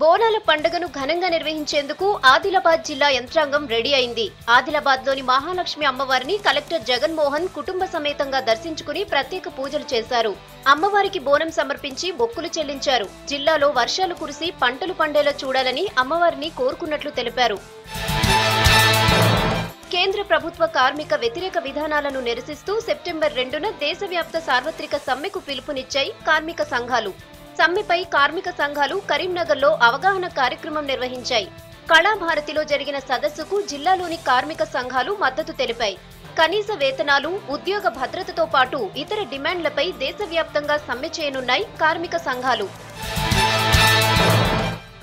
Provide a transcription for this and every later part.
బోనాల పండుగను ఘనంగా నిర్వహించేందుకు ఆదిలాబాద్ జిల్లా యంత్రాంగం రెడీ అయింది. ఆదిలాబాద్లోని మహాలక్ష్మి అమ్మవారిని కలెక్టర్ జగన్మోహన్ కుటుంబ సమేతంగా దర్శించుకుని ప్రత్యేక పూజలు చేశారు. అమ్మవారికి బోనం సమర్పించి మొక్కులు చెల్లించారు. జిల్లాలో వర్షాలు కురిసి పంటలు పండేలా చూడాలని అమ్మవారిని కోరుకున్నట్లు తెలిపారు. కేంద్ర ప్రభుత్వ కార్మిక వ్యతిరేక విధానాలను నిరసిస్తూ సెప్టెంబర్ 2న దేశవ్యాప్త సార్వత్రిక సమ్మెకు పిలుపునిచ్చాయి కార్మిక సంఘాలు. సమ్మెపై కార్మిక సంఘాలు కరీంనగర్లో అవగాహన కార్యక్రమం నిర్వహించాయి. కళాభారతిలో జరిగిన సదస్సుకు జిల్లాలోని కార్మిక సంఘాలు మద్దతు తెలిపాయి. కనీస వేతనాలు, ఉద్యోగ భద్రతతో పాటు ఇతర డిమాండ్లపై దేశవ్యాప్తంగా సమ్మె చేయనున్నాయి కార్మిక సంఘాలు.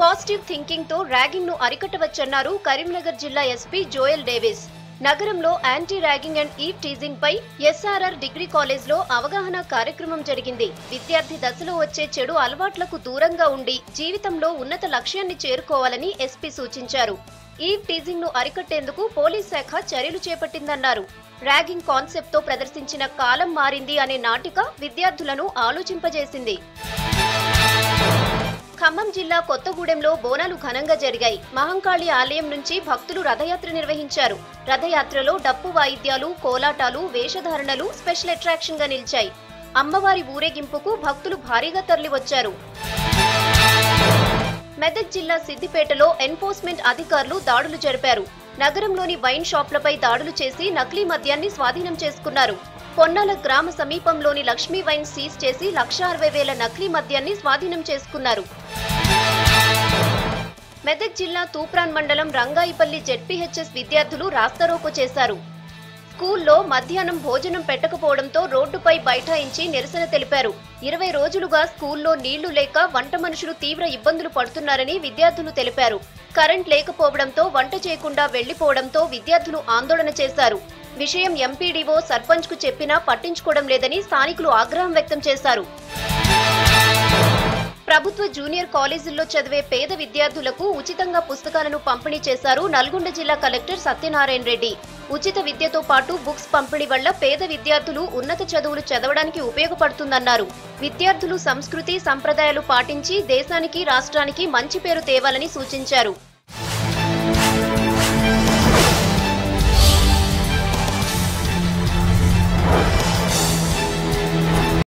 పాజిటివ్ థింకింగ్ తో ర్యాగింగ్ ను అరికట్టవచ్చన్నారు కరీంనగర్ జిల్లా ఎస్పీ జోయల్ డేవిస్. నగరంలో anti ragging and eve teasing పై ఎస్ఆర్ఆర్ డిగ్రీ కాలేజ్ లో అవగాహన కార్యక్రమం జరిగింది. విద్యార్థి దశలో వచ్చే చెడు అలవాట్లకు దూరంగా ఉండి జీవితంలో ఉన్నత లక్ష్యాన్ని చేరుకోవాలని ఎస్పీ సూచించారు. ఈవ్ టీజింగ్ ను అరికట్టేందుకు పోలీస్ శాఖ చర్యలు చేపట్టిందన్నారు. ర్యాగింగ్ కాన్సెప్ట్ తో ప్రదర్శించిన కాలం మారింది అనే నాటిక విద్యార్థులను ఆలోచింపజేసింది. ఖమ్మం జిల్లా కొత్తగూడెంలో బోనాలు ఘనంగా జరిగాయి. మహంకాళి ఆలయం నుంచి భక్తులు రథయాత్ర నిర్వహించారు. రథయాత్రలో డప్పు వాయిద్యాలు, కోలాటాలు, వేషధారణలు స్పెషల్ అట్రాక్షన్ గా నిలిచాయి. అమ్మవారి ఊరేగింపుకు భక్తులు భారీగా తరలివచ్చారు. మెదక్ జిల్లా సిద్దిపేటలో ఎన్ఫోర్స్మెంట్ అధికారులు దాడులు జరిపారు. నగరంలోని వైన్ షాప్లపై దాడులు చేసి నకిలీ మద్యాన్ని స్వాధీనం చేసుకున్నారు. పొన్నాల గ్రామ సమీపంలోని లక్ష్మీ వైన్ సీజ్ చేసి 1,60,000 నకిలీ మద్యాన్ని స్వాధీనం చేసుకున్నారు. మెదక్ జిల్లా తూప్రాన్ మండలం రంగాయిపల్లి జెడ్పీహెచ్ఎస్ విద్యార్థులు రాస్తారోకో చేశారు. స్కూల్లో మధ్యాహ్నం భోజనం పెట్టకపోవడంతో రోడ్డుపై బైఠాయించి నిరసన తెలిపారు. 20 రోజులుగా స్కూల్లో నీళ్లు లేక వంట మనుషులు తీవ్ర ఇబ్బందులు పడుతున్నారని విద్యార్థులు తెలిపారు. కరెంట్ లేకపోవడంతో వంట చేయకుండా వెళ్లిపోవడంతో విద్యార్థులు ఆందోళన చేశారు. విషయం ఎంపీడీఓ, సర్పంచ్ కు చెప్పినా పట్టించుకోవడం లేదని స్థానికులు ఆగ్రహం వ్యక్తం చేశారు. ప్రభుత్వ జూనియర్ కాలేజీల్లో చదివే పేద విద్యార్థులకు ఉచితంగా పుస్తకాలను పంపిణీ చేశారు నల్గొండ జిల్లా కలెక్టర్ సత్యనారాయణ రెడ్డి. ఉచిత విద్యతో పాటు బుక్స్ పంపిణీ వల్ల పేద విద్యార్థులు ఉన్నత చదువులు చదవడానికి ఉపయోగపడుతుందన్నారు. విద్యార్థులు సంస్కృతి, సంప్రదాయాలు పాటించి దేశానికి, రాష్ట్రానికి మంచి పేరు తేవాలని సూచించారు.